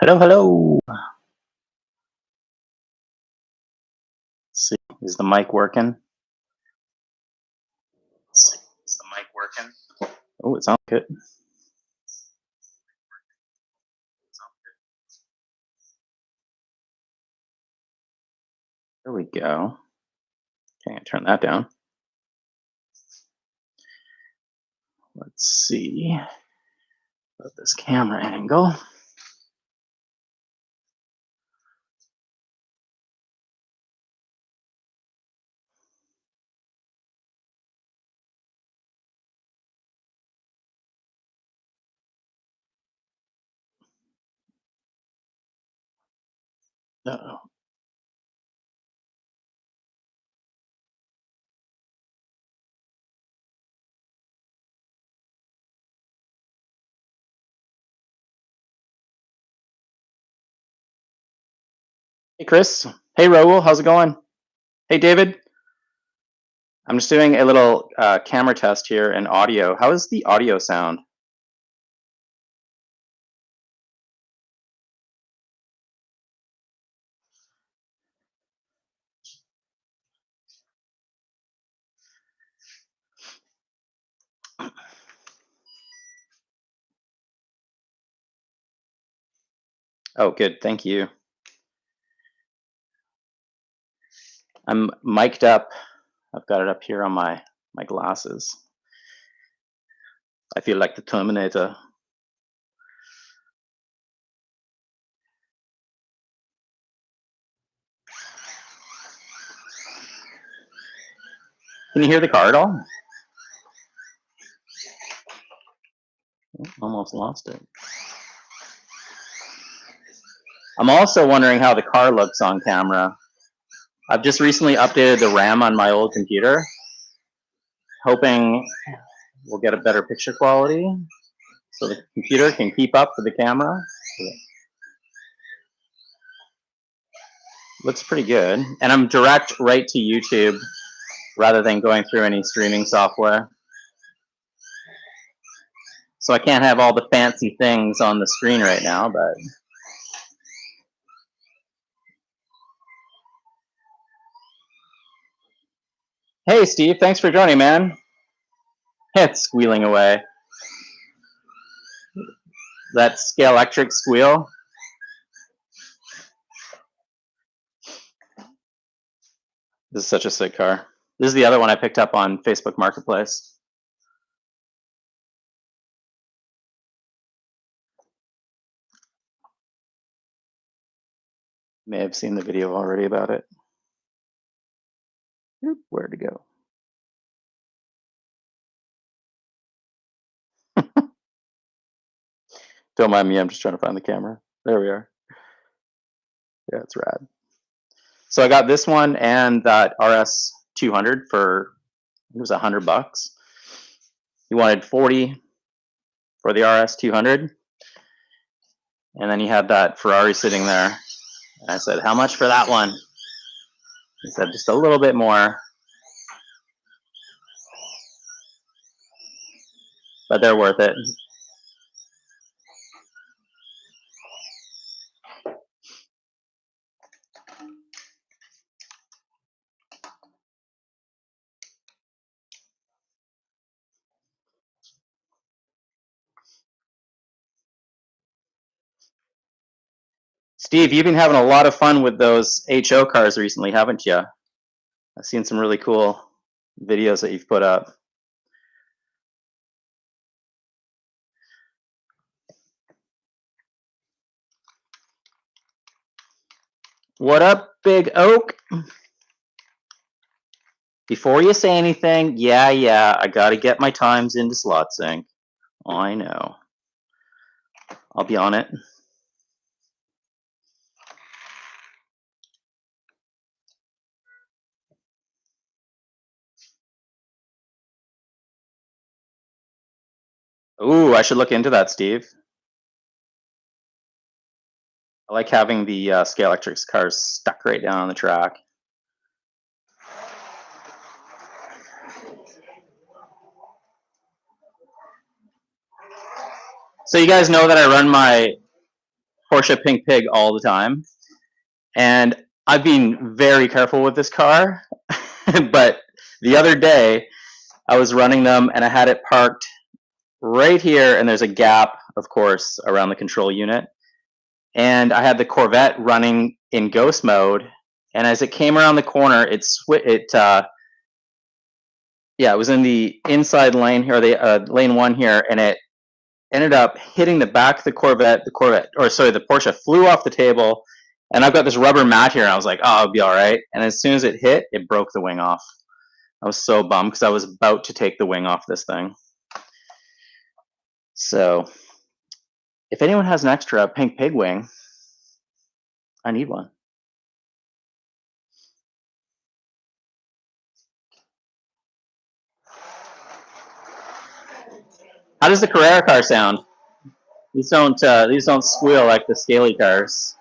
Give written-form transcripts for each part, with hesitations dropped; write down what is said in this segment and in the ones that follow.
Hello, hello. Let's see, is the mic working? Is the mic working? Oh, it sounds good. There we go. Okay, turn that down. Let's see about this camera angle. Uh-oh. Hey, Chris. Hey, Raul. How's it going? Hey, David. I'm just doing a little camera test here and audio. How is the audio sound? Oh, good. Thank you. I'm mic'd up. I've got it up here on my glasses. I feel like the Terminator. Can you hear the car at all? Oh, almost lost it. I'm also wondering how the car looks on camera. I've just recently updated the RAM on my old computer, hoping we'll get a better picture quality so the computer can keep up with the camera. Looks pretty good. And I'm direct right to YouTube rather than going through any streaming software. So I can't have all the fancy things on the screen right now, but hey, Steve, thanks for joining, man. It's squealing away. That Scalextric squeal. This is such a sick car. This is the other one I picked up on Facebook Marketplace. May have seen the video already about it. Where to go? Don't mind me, I'm just trying to find the camera. There we are. Yeah, it's rad. So I got this one and that RS 200 for, it was $100. He wanted 40 for the RS 200. And then he had that Ferrari sitting there. And I said, how much for that one? He said, just a little bit more. But they're worth it. Steve, you've been having a lot of fun with those HO cars recently, haven't you? I've seen some really cool videos that you've put up. What up, Big Oak? Before you say anything, yeah, I gotta get my times into SlotSync. I know. I'll be on it. Ooh, I should look into that, Steve. I like having the Scalextric cars stuck right down on the track. So you guys know that I run my Porsche Pink Pig all the time. And I've been very careful with this car, but the other day I was running them and I had it parked right here, and there's a gap, of course, around the control unit. And I had the Corvette running in ghost mode, and as it came around the corner, it was in the inside lane here, the lane 1 here, and it ended up hitting the back of the Corvette. The Porsche flew off the table, and I've got this rubber mat here, and I was like, oh, I'll be all right. And as soon as it hit, it broke the wing off. I was so bummed because I was about to take the wing off this thing. So if anyone has an extra Pink Pig wing, I need one. How does the Carrera car sound? These don't squeal like the scaly cars.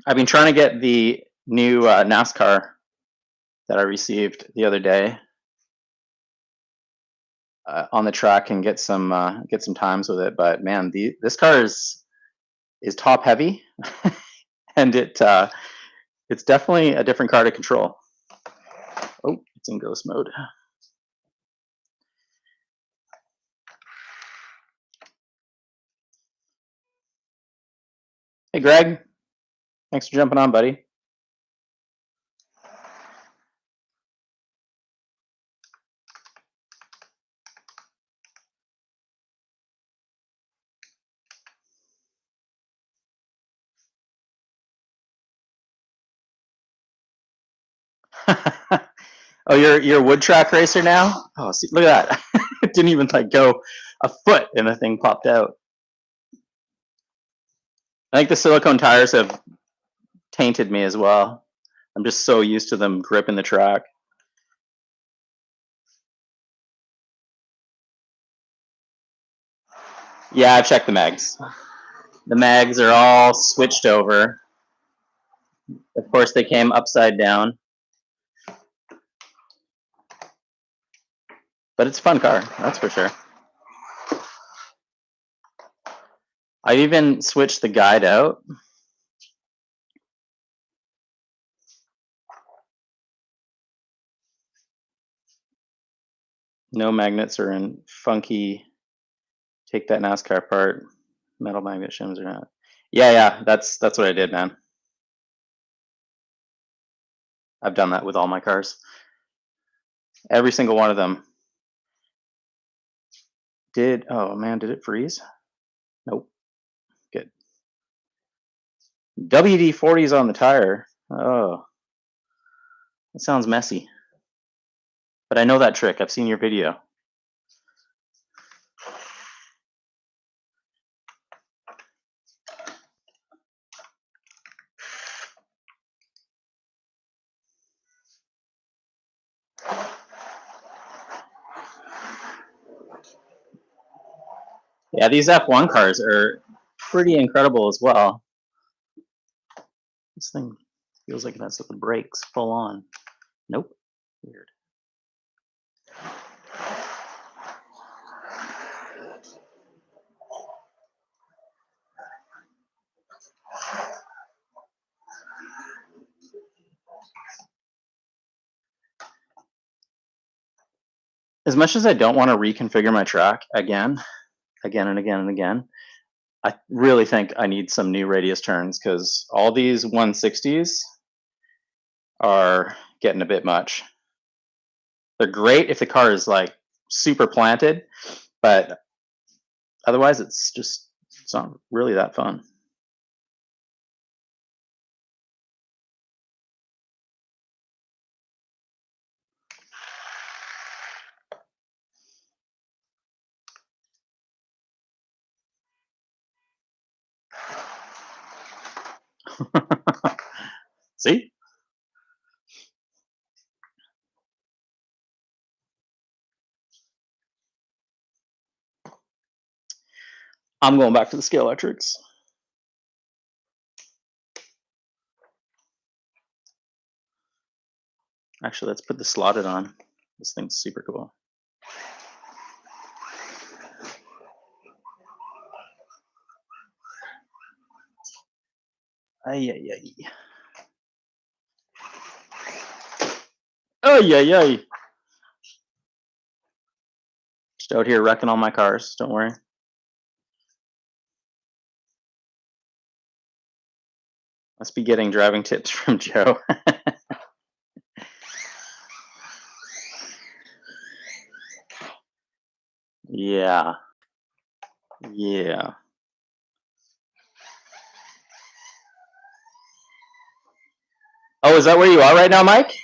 I've been trying to get the new NASCAR that I received the other day on the track and get some times with it. But man, this car is top heavy, and it's definitely a different car to control. Oh, it's in ghost mode. Hey, Greg. Thanks for jumping on, buddy. Oh, you're a wood track racer now? Oh, see, look at that. It didn't even like go a foot and the thing popped out. I think the silicone tires have tainted me as well. I'm just so used to them gripping the track. Yeah, I've checked the mags. The mags are all switched over. Of course, they came upside down. But it's a fun car, that's for sure. I even switched the guide out. No magnets are in funky, take that NASCAR part, metal magnet shims or not. Yeah, that's what I did, man. I've done that with all my cars. Every single one of them. Oh man, did it freeze? Nope. Good. WD-40's on the tire. Oh, that sounds messy. But I know that trick. I've seen your video. Yeah, these F1 cars are pretty incredible as well. This thing feels like it has the brakes full on. Nope. Weird. As much as I don't want to reconfigure my track again and again, I really think I need some new radius turns because all these 160s are getting a bit much. They're great if the car is like super planted, but otherwise it's not really that fun. See? I'm going back to the Scalextrics. Actually, let's put the slotted on. This thing's super cool. Ay, ay, ay. Ay, ay, ay. Just out here wrecking all my cars. Don't worry. Must be getting driving tips from Joe. Yeah. Yeah. Oh, is that where you are right now, Mike?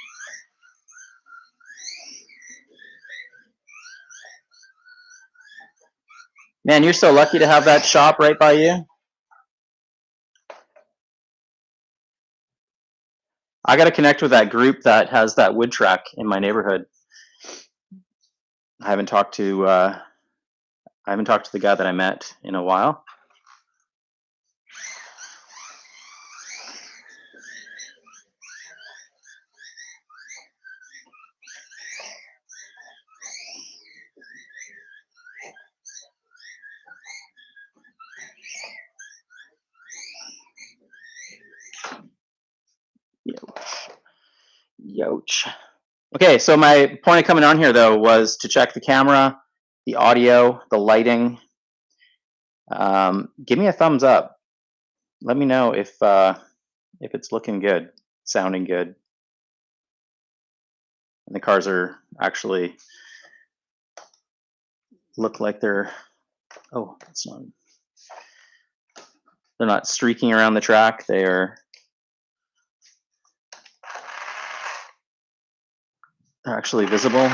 Man, you're so lucky to have that shop right by you. I got to connect with that group that has that wood track in my neighborhood. I haven't talked to the guy that I met in a while. Youch. Okay, so my point of coming on here though was to check the camera, the audio, the lighting. Give me a thumbs up. Let me know if it's looking good, sounding good, and the cars are actually look like they're. Oh, it's not. They're not streaking around the track. They're actually visible.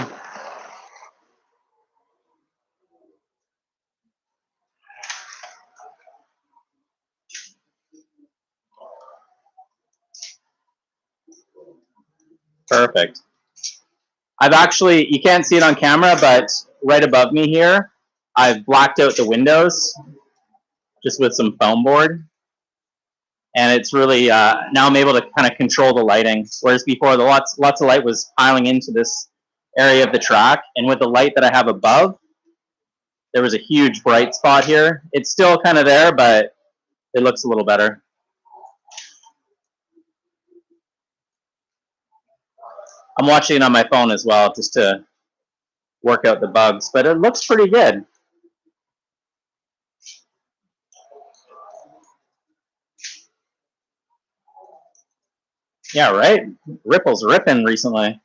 Perfect. I've actually, you can't see it on camera, but right above me here, I've blacked out the windows just with some foam board. And it's really, now I'm able to kind of control the lighting. Whereas before, the lots of light was piling into this area of the track. And with the light that I have above, there was a huge bright spot here. It's still kind of there, but it looks a little better. I'm watching it on my phone as well, just to work out the bugs, but it looks pretty good. Yeah, right? Ripple's ripping recently.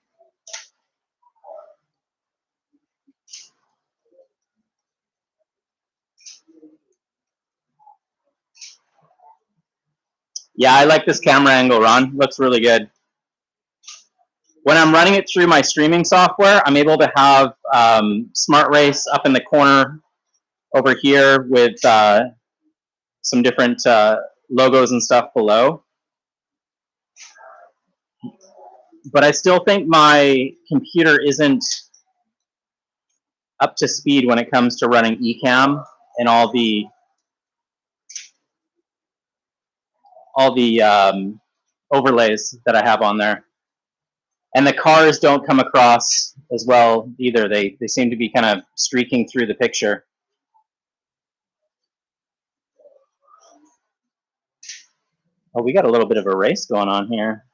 Yeah, I like this camera angle, Ron. Looks really good. When I'm running it through my streaming software, I'm able to have Smart Race up in the corner over here with some different logos and stuff below. But I still think my computer isn't up to speed when it comes to running Ecamm and all the overlays that I have on there. And the cars don't come across as well either. They seem to be kind of streaking through the picture. Oh, we got a little bit of a race going on here.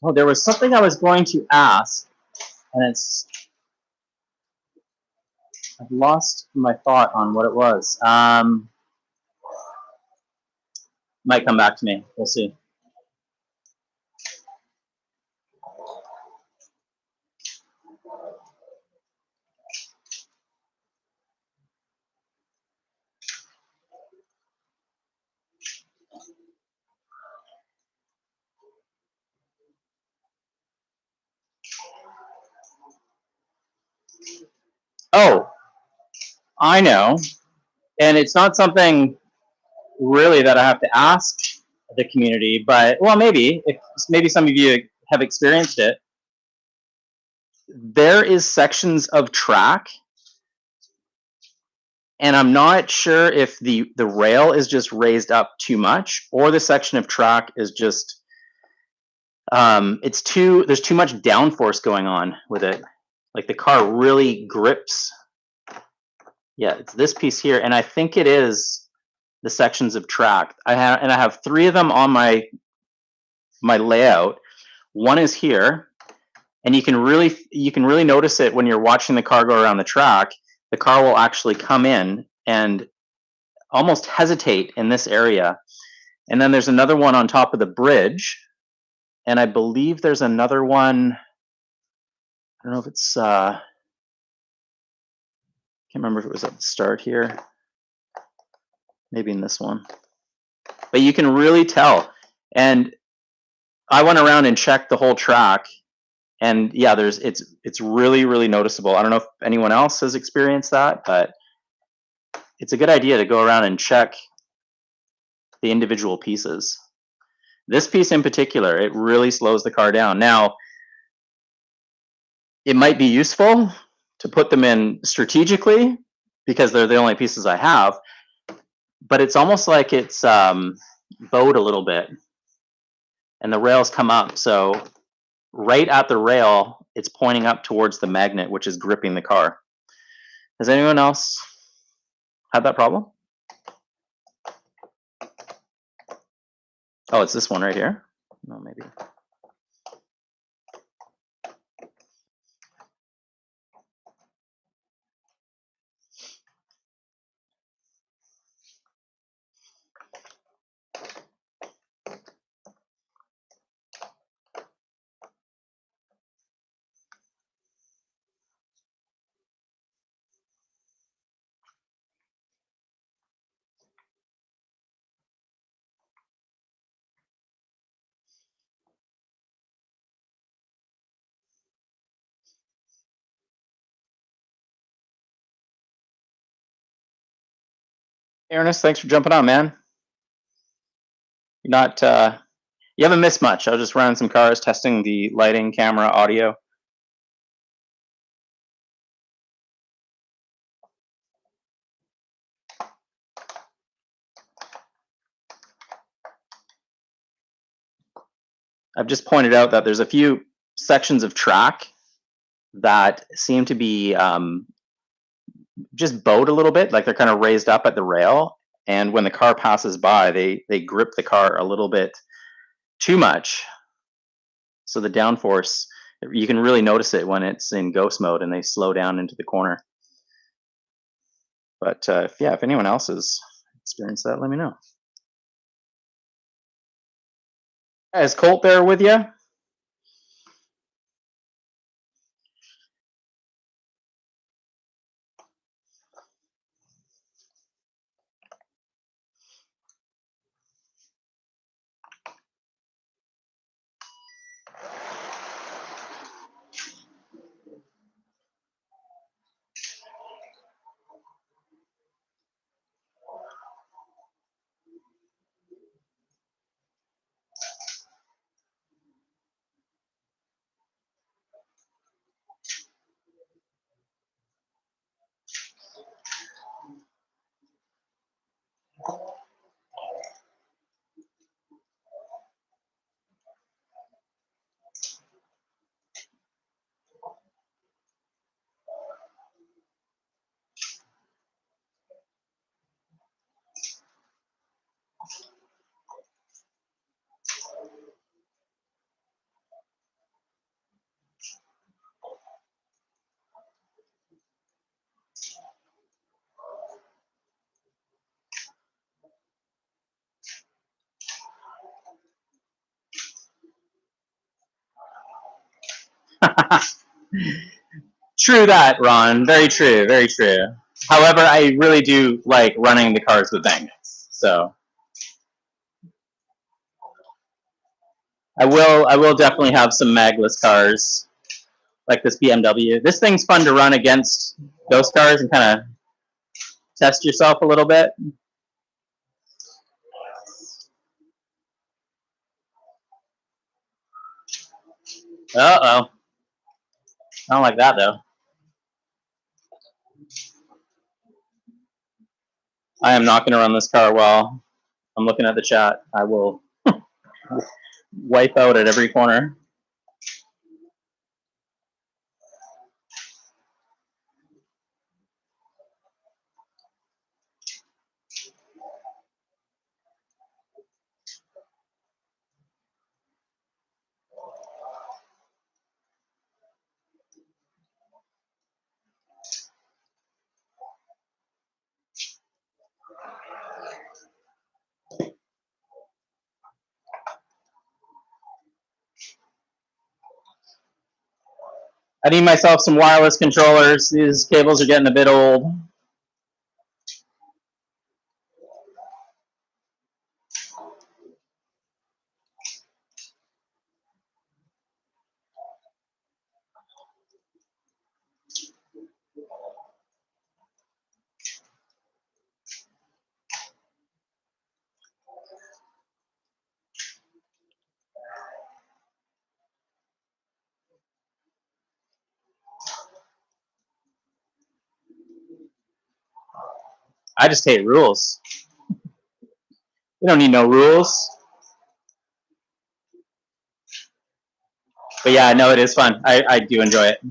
Oh, there was something I was going to ask, and I've lost my thought on what it was. Might come back to me. We'll see. Oh, I know. And it's not something really that I have to ask the community, but well, maybe if maybe some of you have experienced it. There is sections of track, and I'm not sure if the rail is just raised up too much, or the section of track is just there's too much downforce going on with it. Like the car really grips. Yeah, it's this piece here, and I think it is the sections of track. I have 3 of them on my layout. One is here, and you can really notice it when you're watching the car go around the track. The car will actually come in and almost hesitate in this area. And then there's another one on top of the bridge, and I believe there's another one. I don't know if it's can't remember if it was at the start here. Maybe in this one. But you can really tell. And I went around and checked the whole track, and yeah, it's really, really noticeable. I don't know if anyone else has experienced that, but it's a good idea to go around and check the individual pieces. This piece in particular, it really slows the car down. Now, it might be useful to put them in strategically because they're the only pieces I have, but it's almost like it's bowed a little bit and the rails come up. So right at the rail, it's pointing up towards the magnet, which is gripping the car. Has anyone else had that problem? Oh, it's this one right here. No, maybe. Ernest, thanks for jumping on, man. You're not you haven't missed much. I was just running some cars, testing the lighting, camera, audio. I've just pointed out that there's a few sections of track that seem to be just bowed a little bit, like they're kind of raised up at the rail. And when the car passes by, they grip the car a little bit too much. So the downforce, you can really notice it when it's in ghost mode and they slow down into the corner. But if anyone else has experienced that, let me know. Is Colt there with you? True that, Ron. Very true. Very true. However, I really do like running the cars with magnets. So I will definitely have some magless cars. like this BMW. This thing's fun to run against those cars and kind of test yourself a little bit. Uh-oh. I don't like that, though. I am not going to run this car while I'm looking at the chat. I will wipe out at every corner. I need myself some wireless controllers. These cables are getting a bit old. I just hate rules. We don't need no rules. But yeah, no, it is fun. I do enjoy it.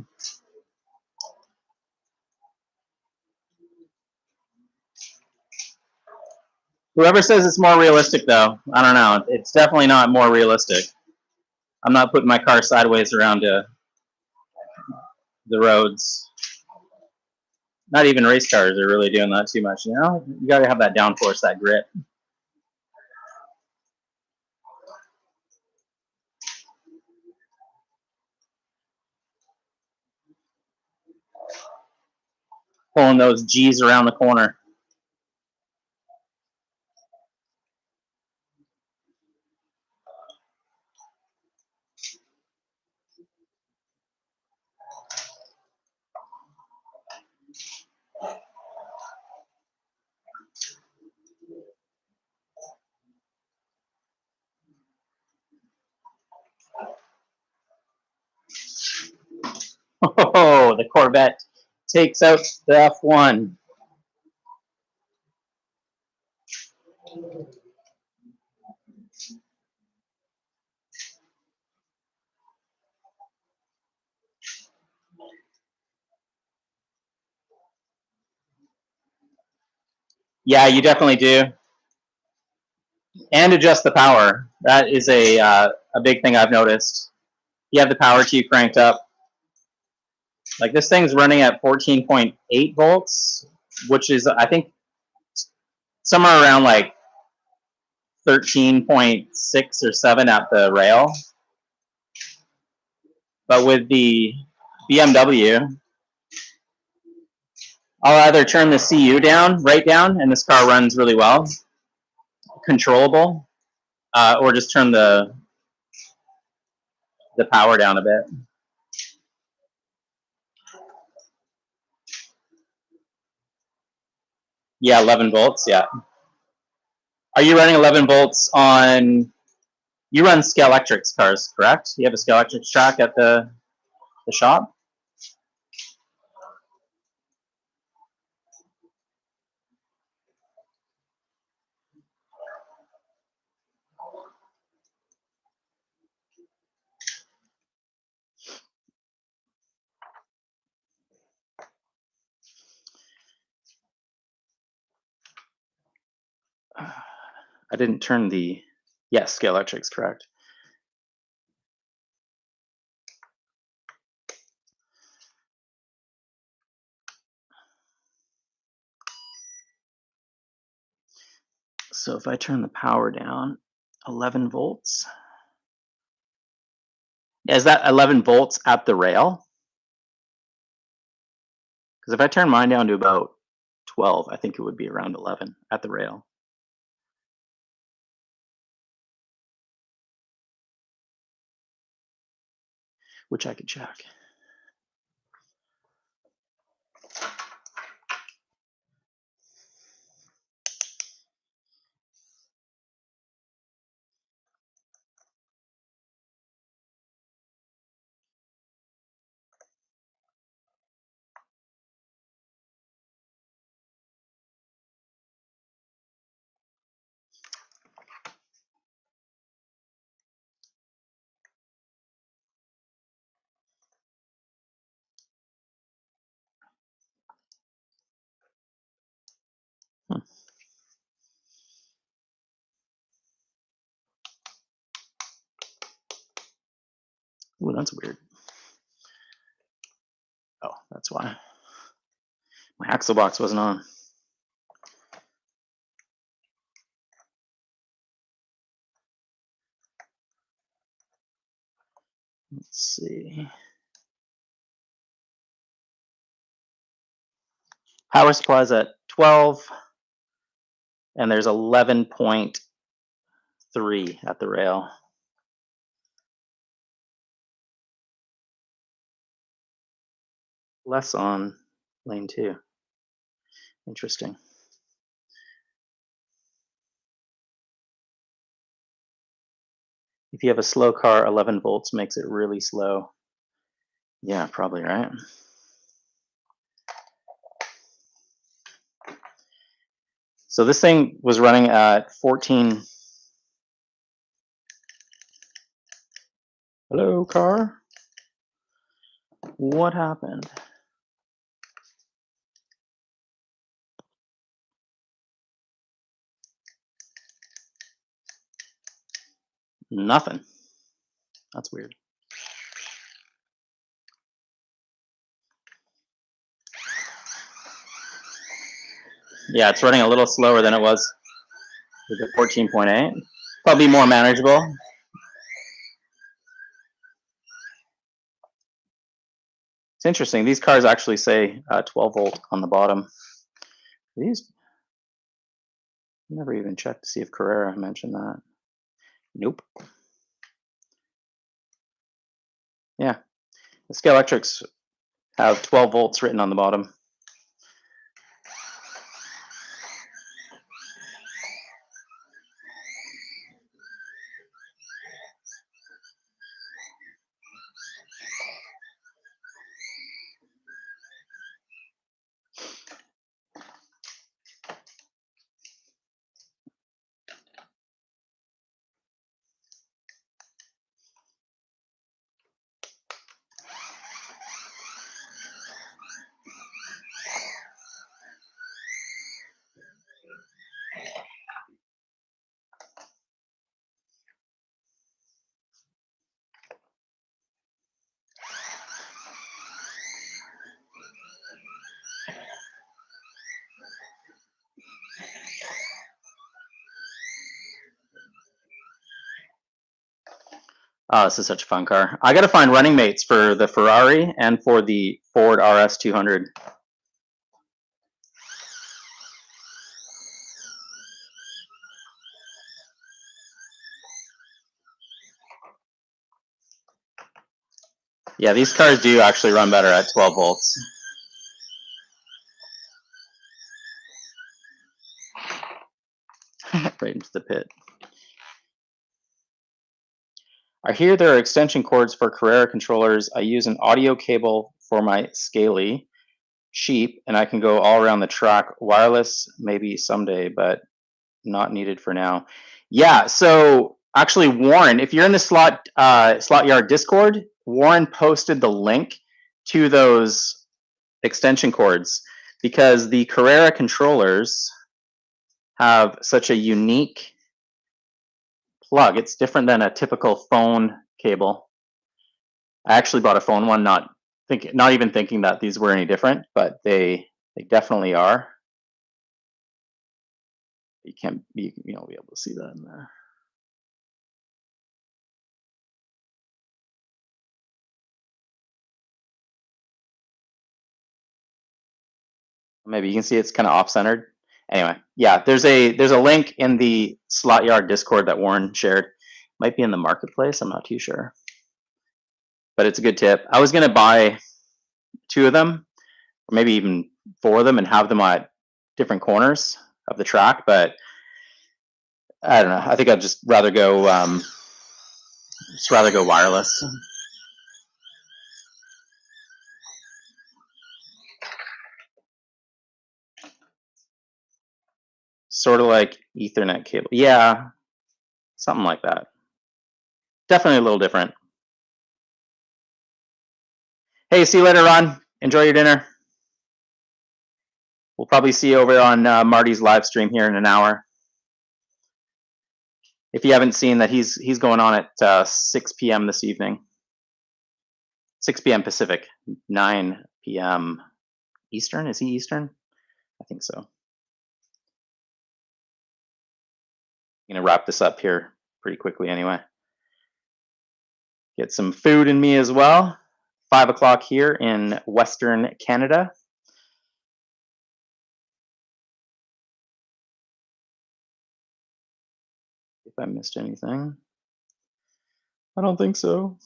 Whoever says it's more realistic, though, I don't know. It's definitely not more realistic. I'm not putting my car sideways around the roads. Not even race cars are really doing that too much. You know, you got to have that downforce, that grit. Pulling those G's around the corner. Oh, the Corvette takes out the F1. Yeah, you definitely do. And adjust the power. That is a big thing I've noticed. You have the power key cranked up. Like this thing's running at 14.8 volts, which is, I think, somewhere around like 13.6 or 7 at the rail. But with the BMW, I'll either turn the CU down, right down, and this car runs really well, controllable, or just turn the power down a bit. Yeah, 11 volts, yeah. Are you running 11 volts on, you run Scalextric's cars, correct? You have a Scalextric's track at the shop? I didn't turn the, yes, Scalextric's correct. So if I turn the power down, 11 volts. Is that 11 volts at the rail? Because if I turn mine down to about 12, I think it would be around 11 at the rail. Which I could check. Ooh, that's weird. Oh, that's why. My axle box wasn't on. Let's see. Power supply's at 12, and there's 11.3 at the rail. Less on lane 2. Interesting. If you have a slow car, 11 volts makes it really slow. Yeah, probably, right? So this thing was running at 14. Hello, car. What happened? Nothing. That's weird. Yeah, it's running a little slower than it was with the 14.8. Probably more manageable. It's interesting. These cars actually say 12 volt on the bottom. These never even checked to see if Carrera mentioned that. Nope. Yeah, the Scalextrics have 12 volts written on the bottom. Oh, this is such a fun car. I got to find running mates for the Ferrari and for the Ford RS 200. Yeah, these cars do actually run better at 12 volts. Right into the pit. I hear there are extension cords for Carrera controllers. I use an audio cable for my Scaly. Cheap, and I can go all around the track. Wireless, maybe someday, but not needed for now. Yeah, so actually, Warren, if you're in the Slot Yard Discord, Warren posted the link to those extension cords because the Carrera controllers have such a unique plug. It's different than a typical phone cable. I actually bought a phone one, not even thinking that these were any different, but they definitely are. You can't be able to see that in there. Maybe you can see it's kind of off-centered. Anyway, yeah, there's a link in the Slot Yard Discord that Warren shared. Might be in the marketplace. I'm not too sure, but it's a good tip. I was gonna buy 2 of them, or maybe even 4 of them and have them at different corners of the track. But I don't know. I think I'd just rather go wireless. Sort of like Ethernet cable. Yeah, something like that. Definitely a little different. Hey, see you later, Ron. Enjoy your dinner. We'll probably see you over on Marty's live stream here in an hour. If you haven't seen that, he's going on at 6 p.m. this evening. 6 p.m. Pacific, 9 p.m. Eastern. Is he Eastern? I think so. I'm going to wrap this up here pretty quickly anyway. Get some food in me as well. 5 o'clock here in Western Canada. If I missed anything. I don't think so.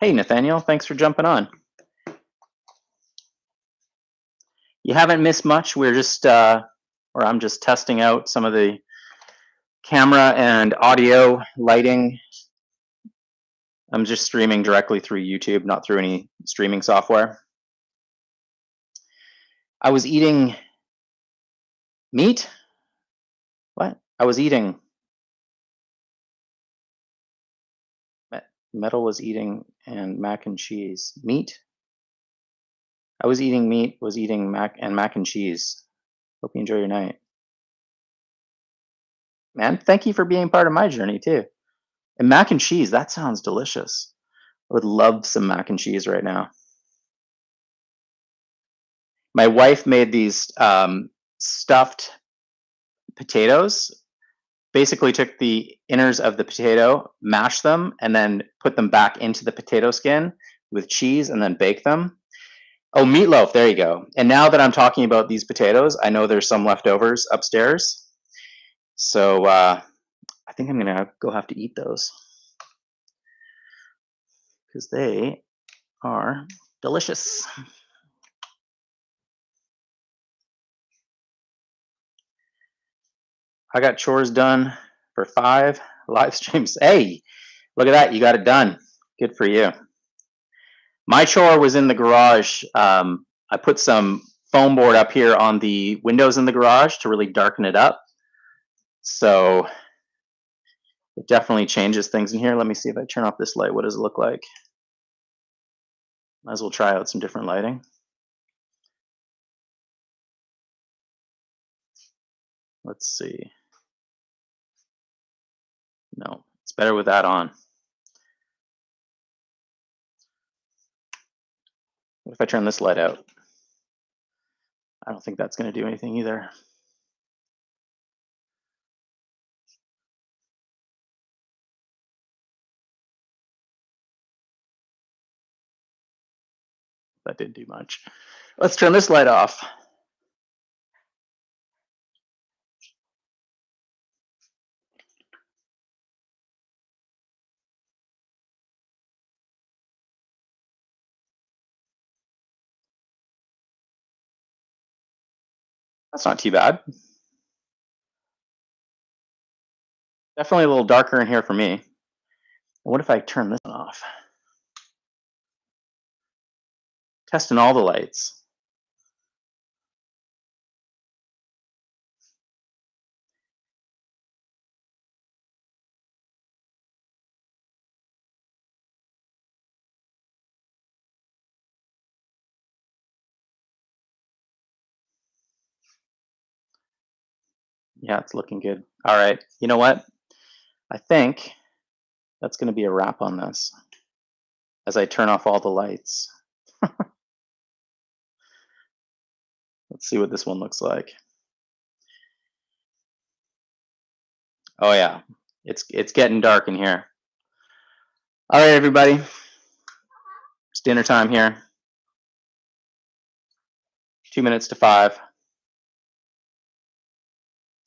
Hey, Nathaniel, thanks for jumping on. You haven't missed much. We're just, or I'm just testing out some of the camera and audio lighting. I'm just streaming directly through YouTube, not through any streaming software. I was eating meat. What? I was eating. Metal was eating and mac and cheese. Meat? I was eating meat, was eating mac and cheese. Hope you enjoy your night. Man, thank you for being part of my journey too. And mac and cheese, that sounds delicious. I would love some mac and cheese right now. My wife made these stuffed potatoes. Basically took the inners of the potato, mashed them, and then put them back into the potato skin with cheese and then bake them. Oh, meatloaf, there you go. And now that I'm talking about these potatoes, I know there's some leftovers upstairs. So I think I'm gonna go have to eat those because they are delicious. I got chores done for 5 live streams. Hey, look at that, you got it done. Good for you. My chore was in the garage. I put some foam board up here on the windows in the garage to really darken it up. So it definitely changes things in here. Let me see if I turn off this light. What does it look like? Might as well try out some different lighting. Let's see. No, it's better with that on. What if I turn this light out? I don't think that's going to do anything either. That didn't do much. Let's turn this light off. That's not too bad. Definitely a little darker in here for me. What if I turn this one off? Testing all the lights. Yeah, it's looking good. All right, you know what? I think that's going to be a wrap on this as I turn off all the lights. Let's see what this one looks like. Oh yeah, it's getting dark in here. All right, everybody, it's dinner time here. 2 minutes to 5.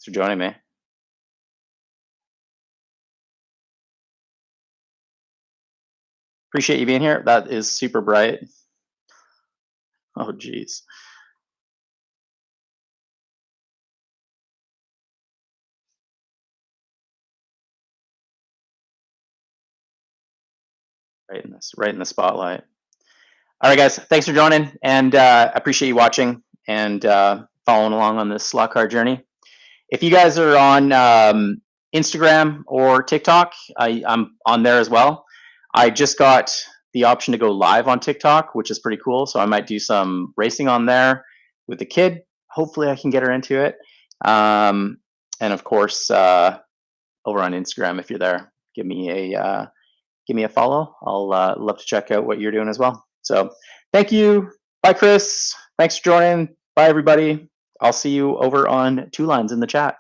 for joining me. Appreciate you being here. That is super bright. Oh, geez. Right in the spotlight. All right, guys. Thanks for joining, and I appreciate you watching and following along on this slot car journey. If you guys are on Instagram or TikTok, I'm on there as well. I just got the option to go live on TikTok, which is pretty cool. So I might do some racing on there with the kid. Hopefully, I can get her into it. And of course, over on Instagram, if you're there, give me a follow. I'll love to check out what you're doing as well. So thank you. Bye, Chris. Thanks for joining. Bye, everybody. I'll see you over on Two Lines in the chat.